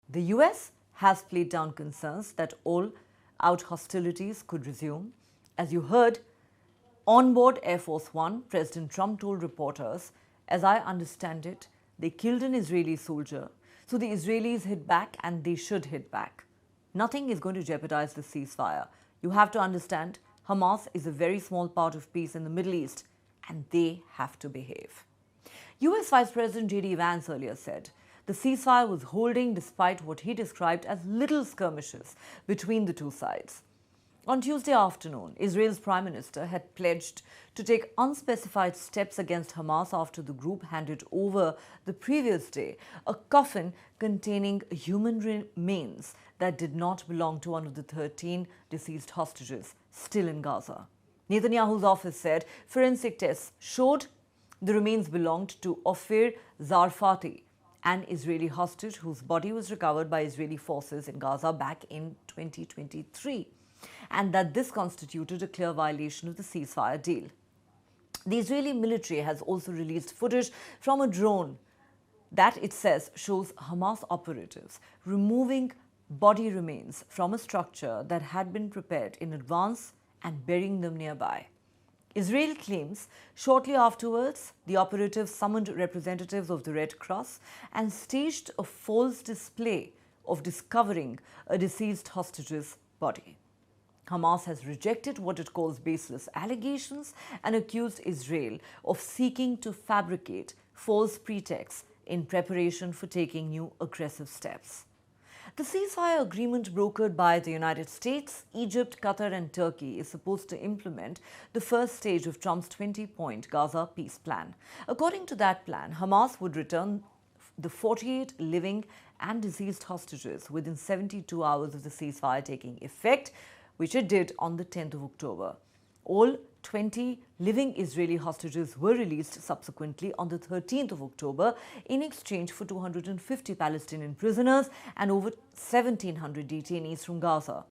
The US has played down concerns that all-out hostilities could resume. As you heard, on board Air Force One, President Trump told reporters, "As I understand it, they killed an Israeli soldier, so the Israelis hit back and they should hit back. Nothing is going to jeopardize the ceasefire. You have to understand, Hamas is a very small part of peace in the Middle East, and they have to behave." US Vice President J.D. Vance earlier said the ceasefire was holding despite what he described as little skirmishes between the two sides. On Tuesday afternoon, Israel's Prime Minister had pledged to take unspecified steps against Hamas after the group handed over the previous day a coffin containing human remains that did not belong to one of the 13 deceased hostages still in Gaza. Netanyahu's office said forensic tests showed the remains belonged to Ofer Zarfati, an Israeli hostage whose body was recovered by Israeli forces in Gaza back in 2023, and that this constituted a clear violation of the ceasefire deal. The Israeli military has also released footage from a drone that it says shows Hamas operatives removing body remains from a structure that had been prepared in advance and burying them nearby. Israel claims shortly afterwards, the operatives summoned representatives of the Red Cross and staged a false display of discovering a deceased hostage's body. Hamas has rejected what it calls baseless allegations and accused Israel of seeking to fabricate false pretexts in preparation for taking new aggressive steps. The ceasefire agreement brokered by the United States, Egypt, Qatar and Turkey is supposed to implement the first stage of Trump's 20-point Gaza peace plan. According to that plan, Hamas would return the 48 living and deceased hostages within 72 hours of the ceasefire taking effect, which it did on the 10th of October. All 20 living Israeli hostages were released subsequently on the 13th of October in exchange for 250 Palestinian prisoners and over 1,700 detainees from Gaza.